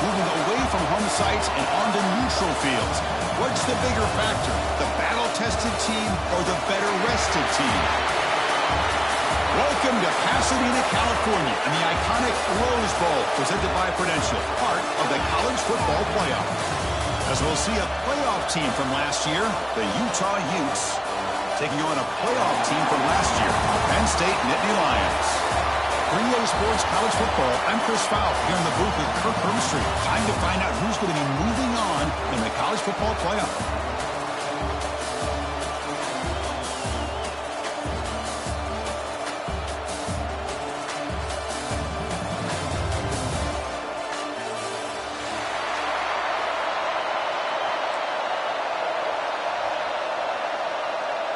moving away from home sites and onto neutral fields. What's the bigger factor, the battle-tested team or the better-rested team? Welcome to Pasadena, California, and the iconic Rose Bowl, presented by Prudential, part of the College Football Playoff. As we'll see a playoff team from last year, the Utah Utes, taking on a playoff team from last year, Penn State Nittany Lions. 3A Sports College Football, I'm Chris Fowl, here in the booth with Kirk Herbstreit. Time to find out who's going to be moving on in the College Football Playoff.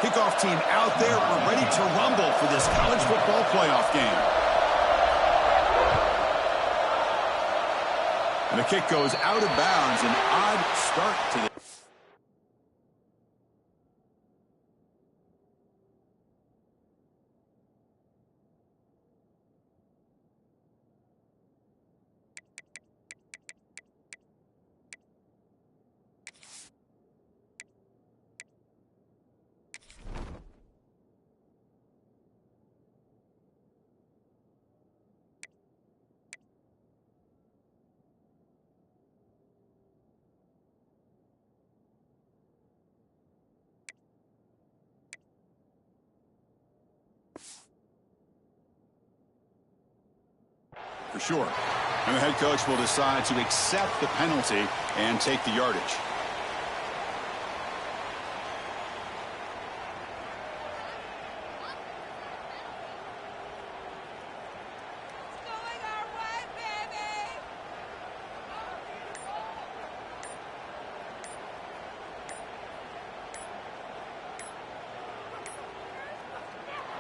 Kickoff team out there. We're ready to rumble for this college football playoff game. And the kick goes out of bounds. An odd start to the... For sure. And the head coach will decide to accept the penalty and take the yardage.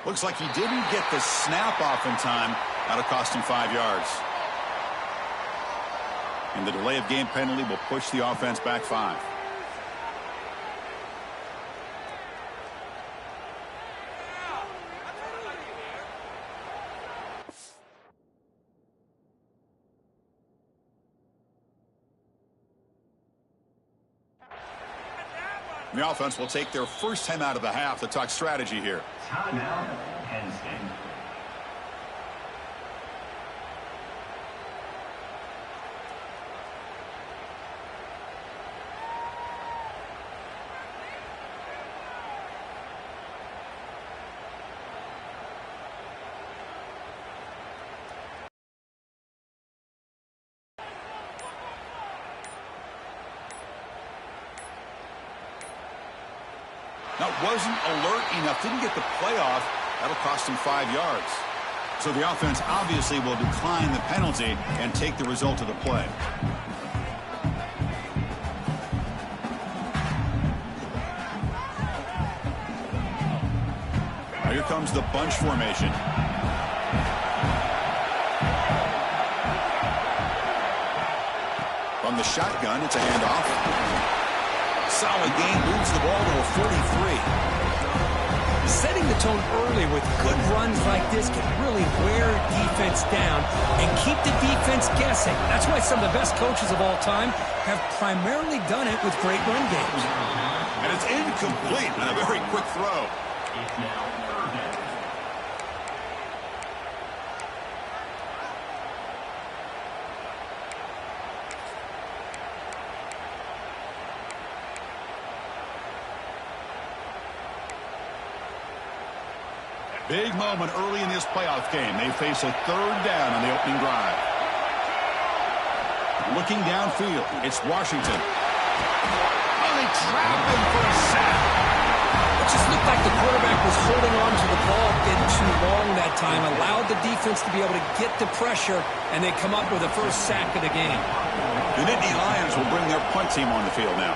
Looks like he didn't get the snap off in time. That'll cost him 5 yards. And the delay of game penalty will push the offense back 5. The offense will take their first time out of the half to talk strategy here. Timeout, Penn State. Now, wasn't alert enough, didn't get the playoff. That'll cost him 5 yards. So the offense obviously will decline the penalty and take the result of the play. Now here comes the bunch formation. From the shotgun, it's a handoff. Solid gain, moves the ball to a 43. Setting the tone early with good runs like this can really wear defense down and keep the defense guessing. That's why some of the best coaches of all time have primarily done it with great run games. And it's incomplete on a very quick throw. It's now third down. Big moment early in this playoff game. They face a third down on the opening drive. Looking downfield, it's Washington. Oh, they trap him for a sack. It just looked like the quarterback was holding on to the ball a bit too long that time, allowed the defense to be able to get the pressure, and they come up with the first sack of the game. The Nittany Lions will bring their punt team on the field now.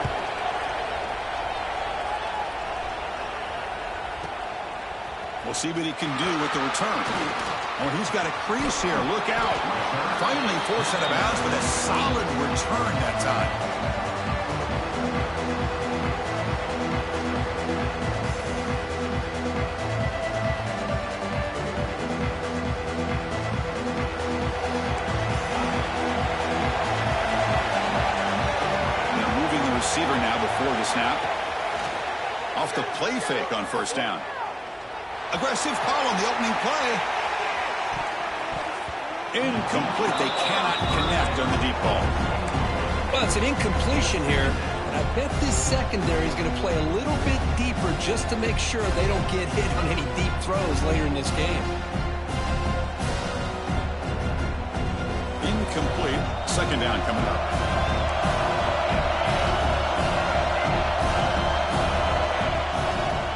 We'll see what he can do with the return. Oh, he's got a crease here. Look out. Finally forced out of bounds, but a solid return that time. before the snap. Off the play fake on first down. Aggressive call on the opening play. Incomplete. They cannot connect on the deep ball. Well, it's an incompletion here, and I bet this secondary is going to play a little bit deeper just to make sure they don't get hit on any deep throws later in this game. Incomplete. Second down coming up.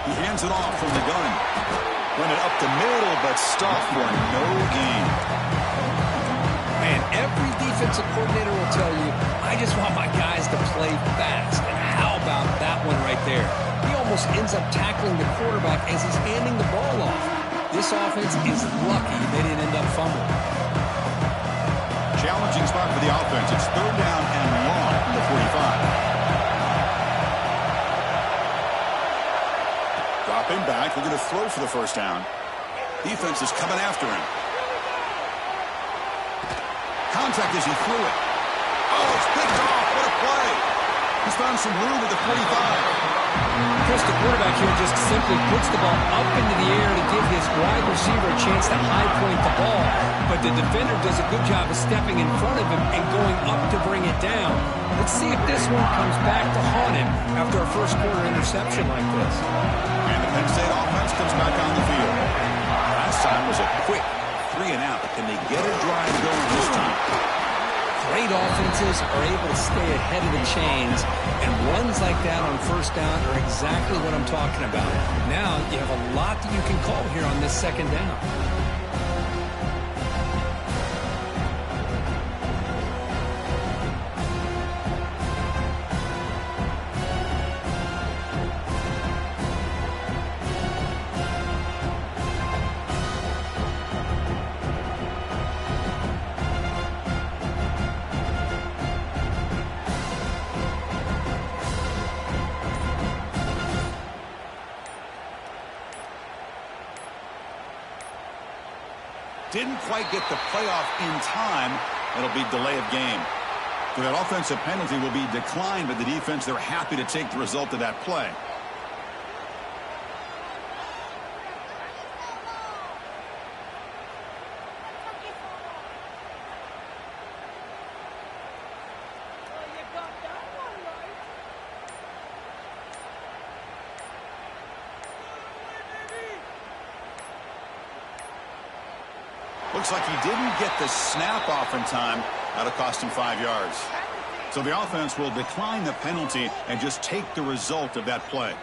He hands it off from the gun. Run it up the middle, but stopped for no gain. Man, every defensive coordinator will tell you, I just want my guys to play fast. And how about that one right there? He almost ends up tackling the quarterback as he's handing the ball off. This offense is lucky they didn't end up fumbling. Challenging spot for the offense. It's third down and long from the 45. Dropping back. We're going to throw for the first down. Defense is coming after him. Contact as he threw it. Oh, it's picked off. What a play. He's found some room at the 45. Chris, the quarterback here just simply puts the ball up into the air to give his wide receiver a chance to high point the ball. But the defender does a good job of stepping in front of him and going up to bring it down. Let's see if this one comes back to haunt him after a first quarter interception like this. And the Penn State offense comes back on the field. Last time was a quick 3 and out. Can they get a drive going this time? Great offenses are able to stay ahead of the chains, and runs like that on first down are exactly what I'm talking about. Now you have a lot that you can call here on this second down. Didn't quite get the playoff in time. It'll be delay of game. So that offensive penalty will be declined by the defense. They're happy to take the result of that play. Looks like he didn't get the snap off in time. That'll cost him 5 yards. So the offense will decline the penalty and just take the result of that play.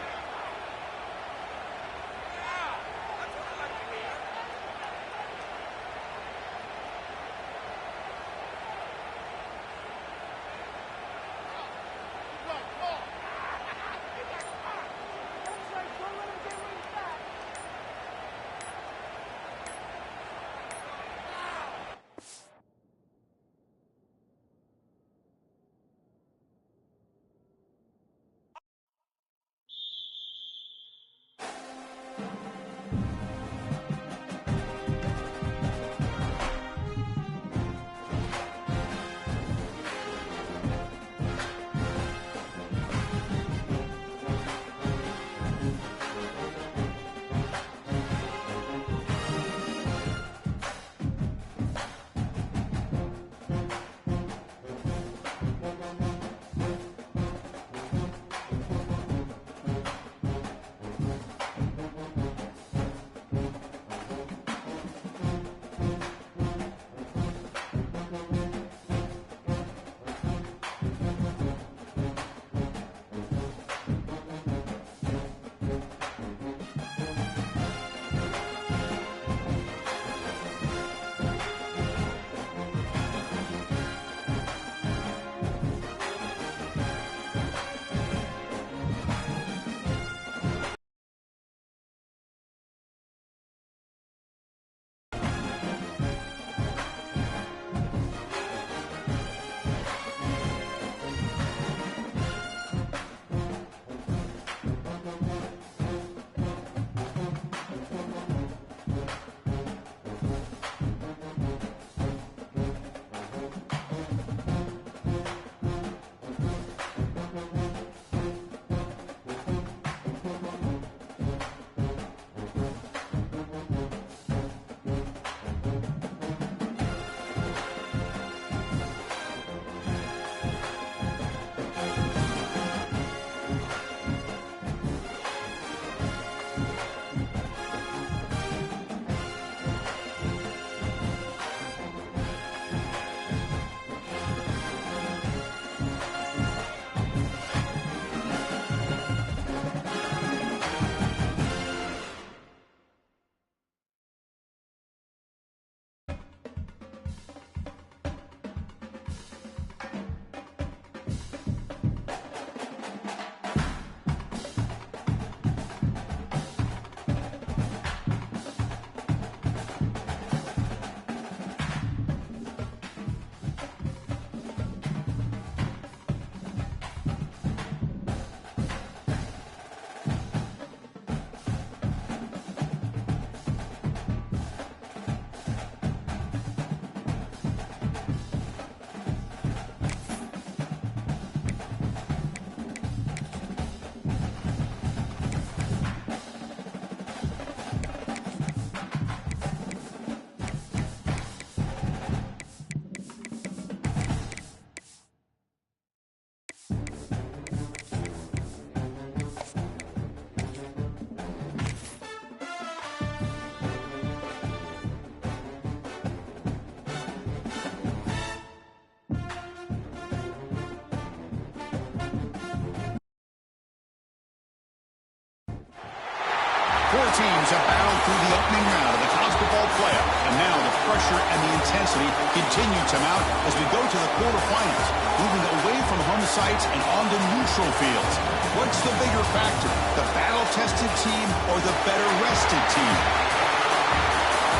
pair of teams have battled through the opening round of the college football playoff, and now the pressure and the intensity continue to mount as we go to the quarterfinals, moving away from home sites and onto neutral fields. What's the bigger factor, the battle-tested team or the better-rested team?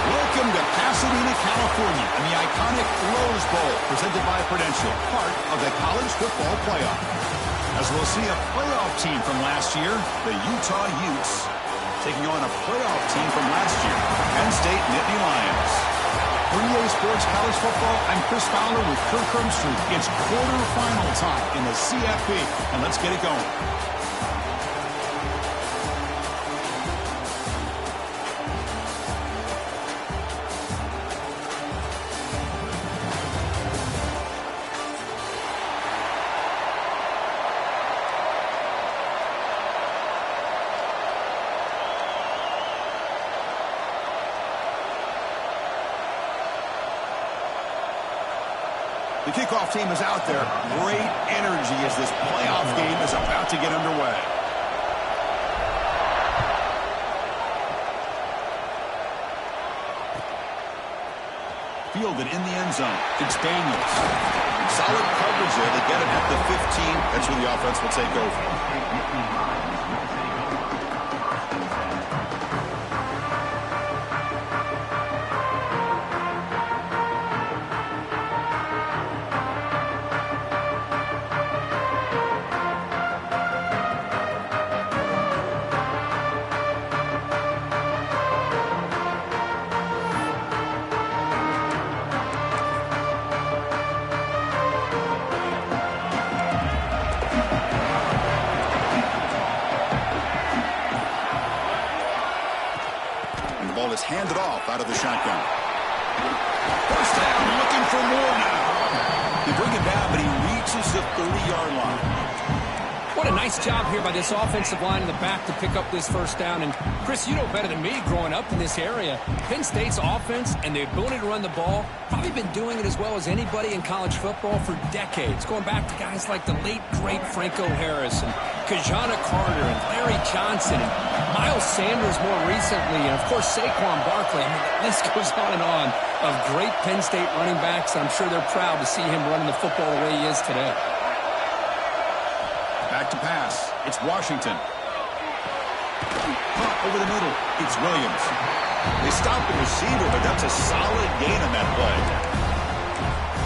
Welcome to Pasadena, California, and the iconic Rose Bowl, presented by Prudential, part of the college football playoff. As we'll see a playoff team from last year, the Utah Utes, taking on a playoff team from last year, Penn State Nittany Lions. For EA Sports College Football, I'm Chris Fowler with Kirk Herbstreit. It's quarterfinal time in the CFP, and let's get it going. The kickoff team is out there. Great energy as this playoff game is about to get underway. Fielded in the end zone. It's Daniels. Solid coverage there. They get it at the 15. That's where the offense will take over. Is handed off out of the shotgun. First down, looking for more now. They bring him down, but he reaches the 30-yard line. What a nice job here by this offensive line in the back to pick up this first down. And, Chris, you know better than me growing up in this area. Penn State's offense and the ability to run the ball, probably been doing it as well as anybody in college football for decades, going back to guys like the late, great Franco Harris and Kajana Carter and Larry Johnson and Miles Sanders more recently, and, of course, Saquon Barkley. I mean, the list goes on and on of great Penn State running backs, and I'm sure they're proud to see him running the football the way he is today. Back to pass. It's Washington. Pump over the middle. It's Williams. They stop the receiver, but that's a solid gain on that play.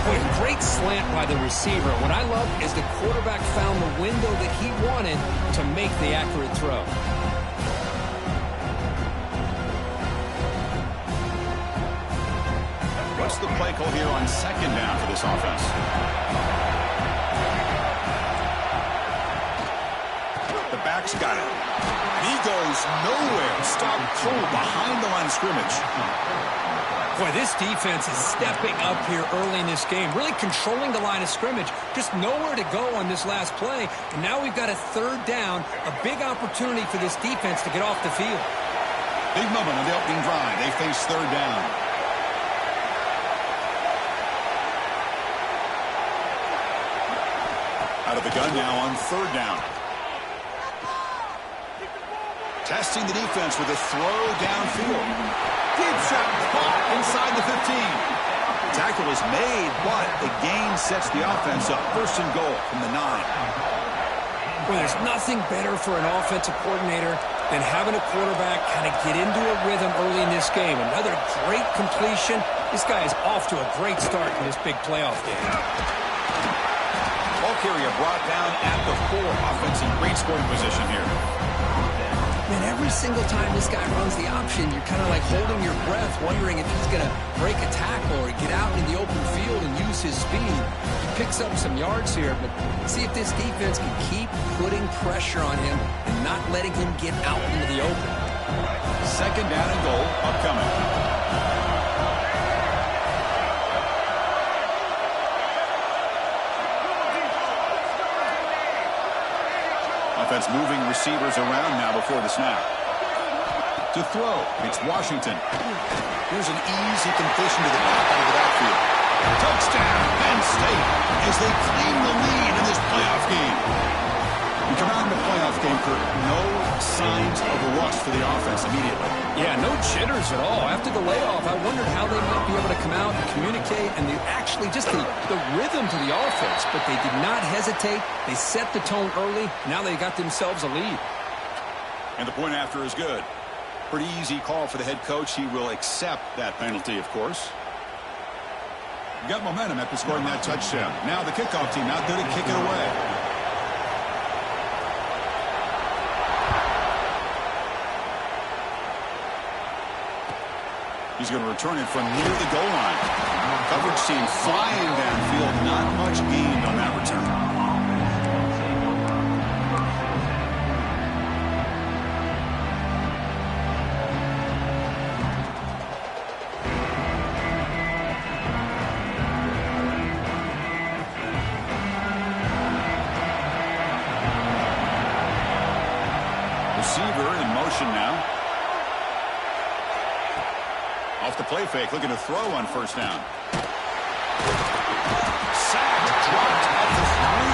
Boy, great slant by the receiver. What I love is the quarterback found the window that he wanted to make the accurate throw. What's the play call here on second down for this offense? The back's got it. He goes nowhere. Stop cold behind the line of scrimmage. Boy, this defense is stepping up here early in this game, really controlling the line of scrimmage. Just nowhere to go on this last play. And now we've got a third down, a big opportunity for this defense to get off the field. Big moment on the opening drive. They face third down. Out of the gun now on third down. Testing the defense with a throw downfield. Deep shot caught inside the 15. Tackle is made, but the gain sets the offense up. First and goal from the 9. Well, there's nothing better for an offensive coordinator than having a quarterback kind of get into a rhythm early in this game. Another great completion. This guy is off to a great start in this big playoff game. Ball carrier brought down at the 4. Offense in great scoring position here. Man, every single time this guy runs the option, you're kind of like holding your breath, wondering if he's going to break a tackle or get out in the open field and use his speed. He picks up some yards here, but see if this defense can keep putting pressure on him and not letting him get out into the open. Second down and goal upcoming. Offense moving receivers around now before the snap. To throw, it's Washington. Here's an easy completion to the back out of the backfield. Touchdown, Penn State, as they claim the lead in this playoff game. You come out in the playoff game, Kurt, no signs of rust for the offense immediately. Yeah, no jitters at all. After the layoff, I wondered how they might be able to come out and communicate and actually just the rhythm to the offense. But they did not hesitate. They set the tone early. Now they got themselves a lead. And the point after is good. Pretty easy call for the head coach. He will accept that penalty, of course. Got momentum after scoring that touchdown. Now the kickoff team out there to kick it away. He's going to return it from near the goal line. Coverage team flying downfield. Not much gained on that return. Receiver in motion now. Off the play fake, looking to throw on first down. Sacked, dropped at the 3.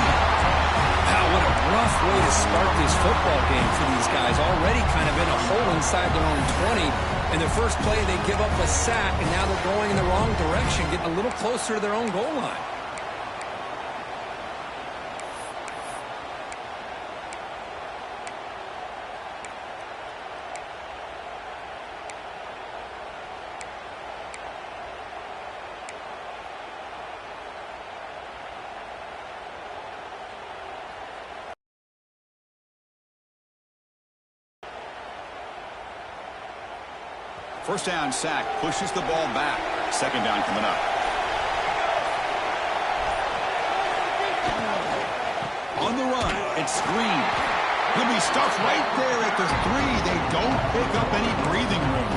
Wow, what a rough way to start this football game for these guys. Already kind of in a hole inside their own 20. And their first play, they give up a sack, and now they're going in the wrong direction, getting a little closer to their own goal line. First down sack, pushes the ball back. Second down coming up. On the run, it's Green. He'll be stuffed right there at the 3. They don't pick up any breathing room.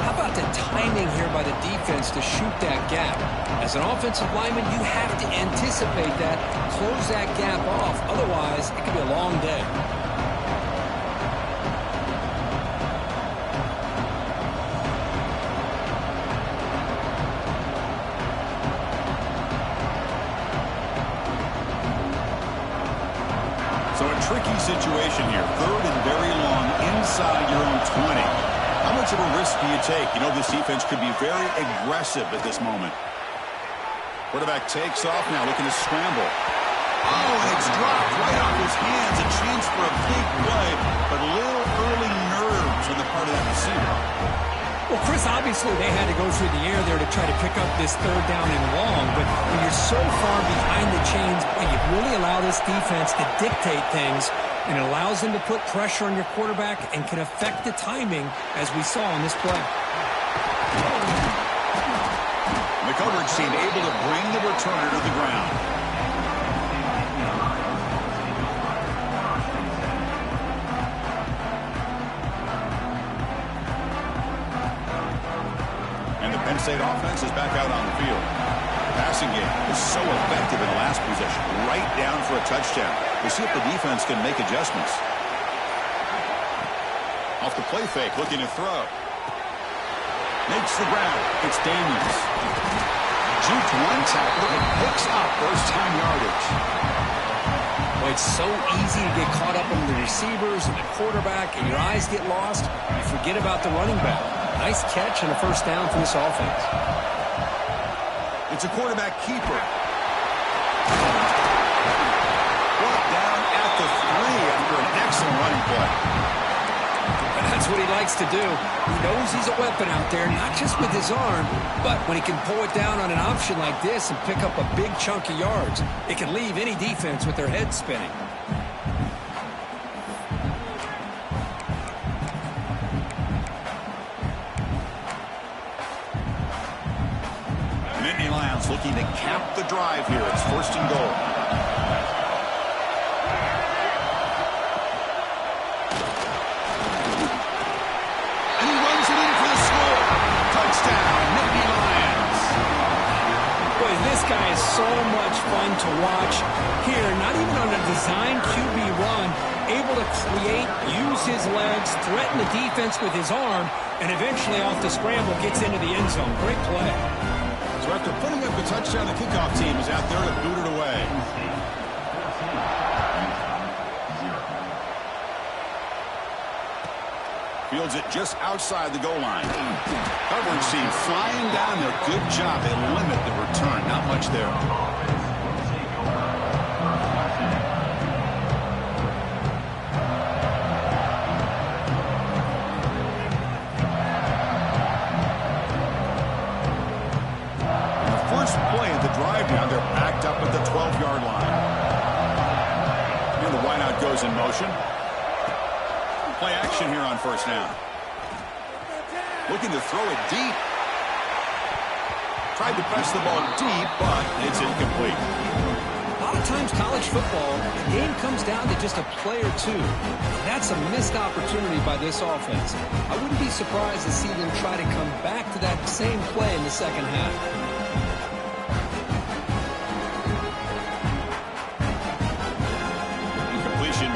How about the timing here by the defense to shoot that gap? As an offensive lineman, you have to anticipate that, close that gap off. Otherwise, it could be a long day. So a tricky situation here. Third and very long inside your own 20. How much of a risk do you take? You know this defense could be very aggressive at this moment. Quarterback takes off now, looking to scramble. Oh, and it's dropped right off his hands. A chance for a big play, but a little early nerves on the part of that receiver. Well, Chris, obviously they had to go through the air there to try to pick up this third down and long, but when you're so far behind the chains, you really allow this defense to dictate things, and it allows them to put pressure on your quarterback and can affect the timing, as we saw on this play. The coverage team able to bring the returner to the ground. Penn State offense is back out on the field. Passing game was so effective in the last possession. Right down for a touchdown. We'll see if the defense can make adjustments. Off the play fake, looking to throw. Makes the ground. It's Daniels. Juked one tackle and picks up first-time yardage. Well, it's so easy to get caught up on the receivers and the quarterback, and your eyes get lost. You forget about the running back. Nice catch and a first down for this offense. It's a quarterback keeper. Brought down at the 3 after an excellent running play. And that's what he likes to do. He knows he's a weapon out there, not just with his arm, but when he can pull it down on an option like this and pick up a big chunk of yards, it can leave any defense with their head spinning. Looking to cap the drive here. It's first and goal. And he runs it in for the score. Touchdown, Nittany Lions. Boy, this guy is so much fun to watch. Here, not even on a design QB run, able to create, use his legs, threaten the defense with his arm, and eventually off the scramble gets into the end zone. Great play. So after putting up the touchdown, the kickoff team is out there to boot it away. Fields it just outside the goal line. Coverage team flying down there. Good job. They limit the return. Not much there. Now they're backed up at the 12-yard line. And the wideout goes in motion. Play action here on first down. Looking to throw it deep. Tried to press the ball deep, but it's incomplete. A lot of times college football, the game comes down to just a play or two. That's a missed opportunity by this offense. I wouldn't be surprised to see them try to come back to that same play in the second half.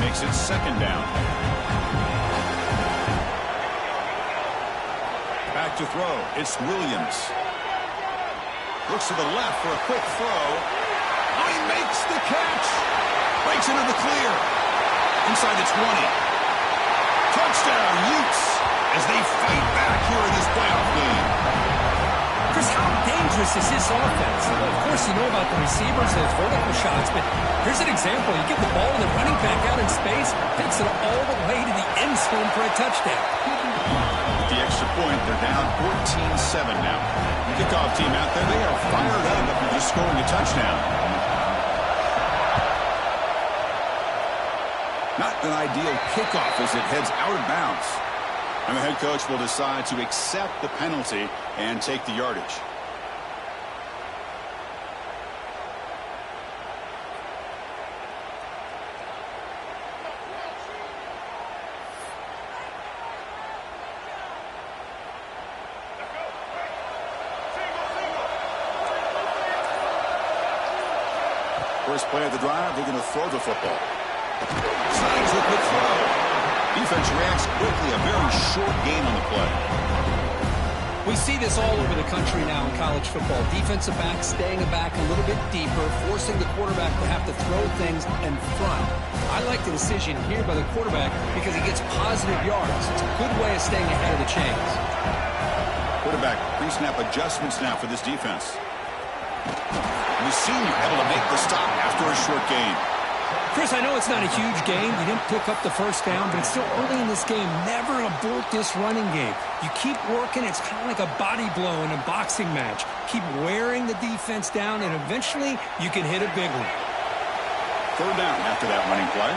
Makes it second down. Back to throw. It's Williams. Looks to the left for a quick throw. Oh, he makes the catch. Breaks into the clear. Inside the 20. Touchdown, Utes, as they fight back here in this playoff game. Chris, how dangerous is this offense? Well, of course, you know about the receivers and his vertical shots, but here's an example. You get the ball to the running back out in space, takes it all the way to the end zone for a touchdown. With the extra point, they're down 14-7 now. The kickoff team out there, they are fired up after just scoring a touchdown. Not an ideal kickoff as it heads out of bounds. And the head coach will decide to accept the penalty and take the yardage. First play of the drive, they're going to throw the football. Signs a quick throw. Defense reacts quickly. A very short gain on the play. We see this all over the country now in college football. Defensive backs staying back a little bit deeper, forcing the quarterback to have to throw things in front. I like the decision here by the quarterback because he gets positive yards. It's a good way of staying ahead of the chains. Quarterback pre-snap adjustments now for this defense. And the senior able to make the stop after a short gain. Chris, I know it's not a huge game. You didn't pick up the first down, but it's still early in this game. Never abort this running game. You keep working. It's kind of like a body blow in a boxing match. Keep wearing the defense down, and eventually you can hit a big one. Third down after that running play.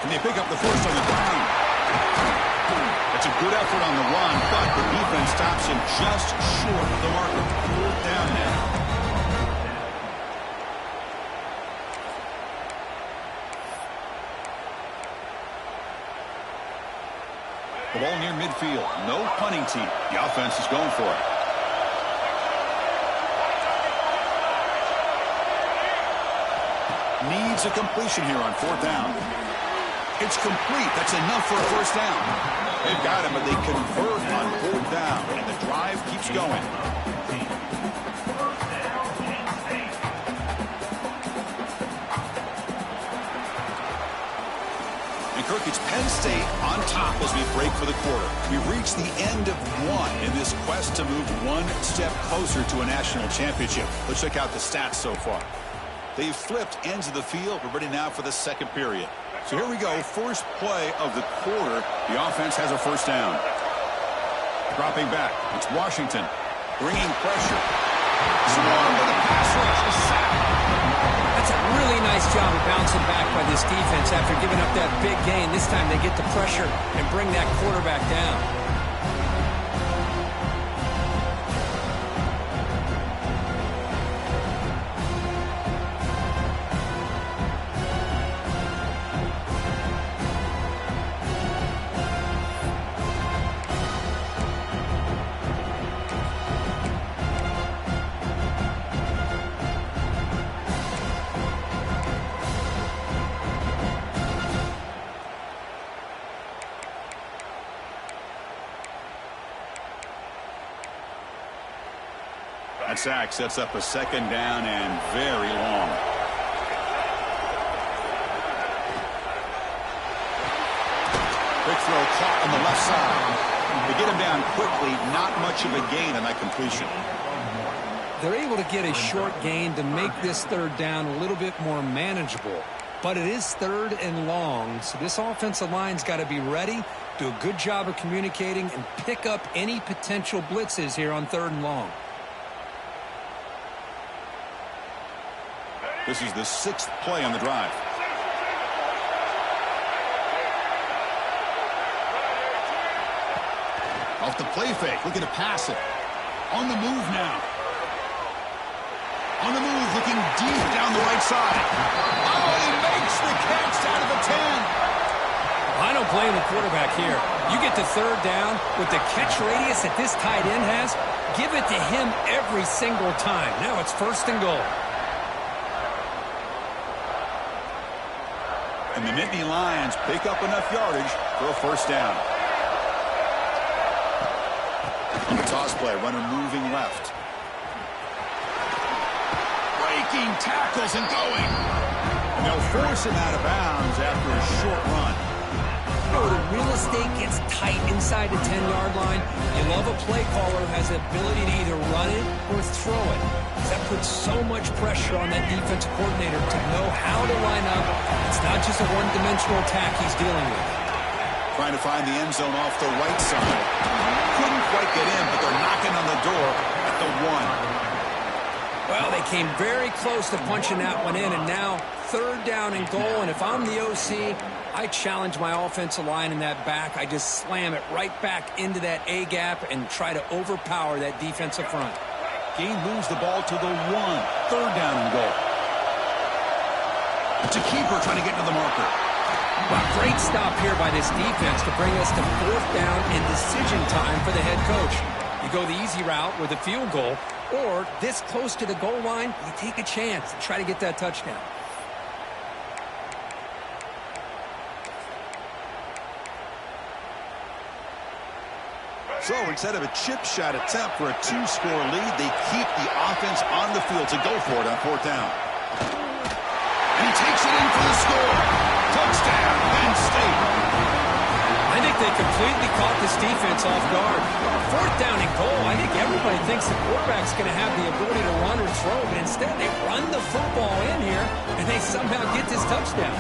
And they pick up the first on the ground. That's a good effort on the run, but the defense stops him just short of the marker. Fourth down now. The ball near midfield. No punting team. The offense is going for it. Needs a completion here on fourth down. It's complete. That's enough for a first down. They've got him, but they convert on fourth down, and the drive keeps going. Kirk, it's Penn State on top as we break for the quarter. We've reached the end of one in this quest to move one step closer to a national championship. Let's check out the stats so far. They've flipped ends of the field. We're ready now for the second period. So here we go. First play of the quarter. The offense has a first down. Dropping back. It's Washington bringing pressure. Swarmed by the pass rush. A sack. That's a really nice job of bouncing back by this defense after giving up that big gain. This time they get the pressure and bring that quarterback down. That sack sets up a second down and very long. Quick throw caught on the left side. They get him down quickly, not much of a gain on that completion. They're able to get a short gain to make this third down a little bit more manageable. But it is third and long, so this offensive line's got to be ready, do a good job of communicating, and pick up any potential blitzes here on third and long. This is the 6th play on the drive. Off the play fake, looking to pass it. On the move now. On the move, looking deep down the right side. Oh, he makes the catch out of the 10. I don't blame the quarterback here. You get the third down with the catch radius that this tight end has, give it to him every single time. Now it's first and goal. And the Nittany Lions pick up enough yardage for a first down. On the toss play, runner moving left. Breaking tackles and going. And they'll force him out of bounds after a short run. You know, the real estate gets tight inside the 10-yard line. You love a play caller who has the ability to either run it or throw it. That puts so much pressure on that defensive coordinator to know how to line up. It's not just a one-dimensional attack he's dealing with. Trying to find the end zone off the right side. Couldn't quite get in, but they're knocking on the door at the 1. Well, they came very close to punching that one in, and now third down and goal. And if I'm the OC, I challenge my offensive line in that back. I just slam it right back into that A-gap and try to overpower that defensive front. Gain moves the ball to the 1. Third down and goal. It's a keeper trying to get to the marker. Well, great stop here by this defense to bring us to fourth down and decision time for the head coach. You go the easy route with a field goal, or this close to the goal line, you take a chance and try to get that touchdown. So instead of a chip shot attempt for a 2-score lead, they keep the offense on the field to go for it on fourth down. And he takes it in for the score. Touchdown, Penn State. I think they completely caught this defense off guard. Fourth down and goal, I think everybody thinks the quarterback's going to have the ability to run or throw, but instead they run the football in here, and they somehow get this touchdown.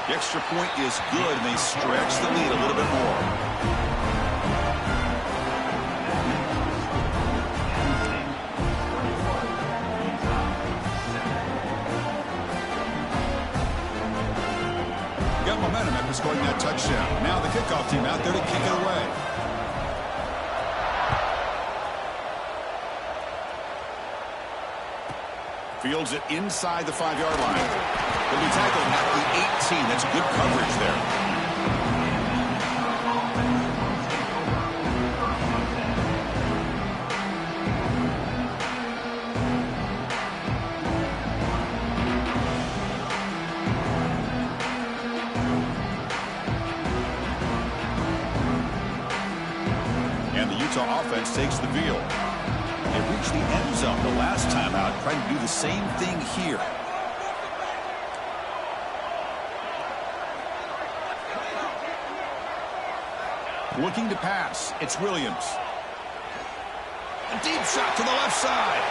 The extra point is good, and they stretch the lead a little bit more. Got momentum after scoring that touchdown. Now the kickoff team out there to kick it away. Fields it inside the 5-yard line. He'll be tackled at the 18. That's good coverage there. And the Utah offense takes the field. They reached the end zone the last time out, trying to do the same thing here. Looking to pass. It's Williams. A deep shot to the left side.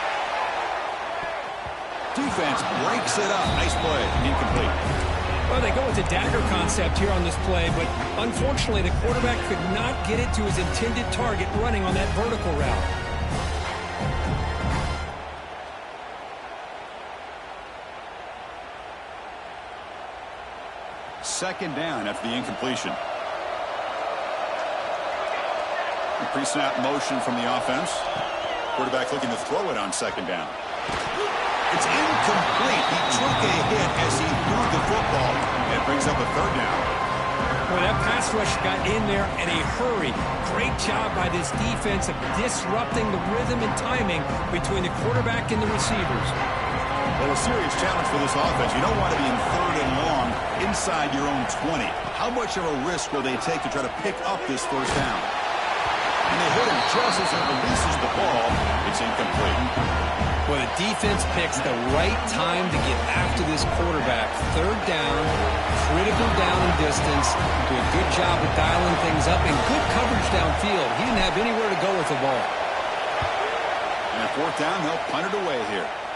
Defense breaks it up. Nice play. Incomplete. Well, they go with the dagger concept here on this play, but unfortunately the quarterback could not get it to his intended target running on that vertical route. Second down after the incompletion. Pre-snap motion from the offense. Quarterback looking to throw it on second down. It's incomplete. He took a hit as he threw the football. And brings up a third down. Well, that pass rush got in there in a hurry. Great job by this defense of disrupting the rhythm and timing between the quarterback and the receivers. Well, a serious challenge for this offense. You don't want to be in third and long inside your own 20. How much of a risk will they take to try to pick up this first down? And they hit him just as he releases the ball. It's incomplete. Well, the defense picks the right time to get after this quarterback. Third down, critical down and distance. Do a good job of dialing things up and good coverage downfield. He didn't have anywhere to go with the ball. And fourth down, they'll punt it away here.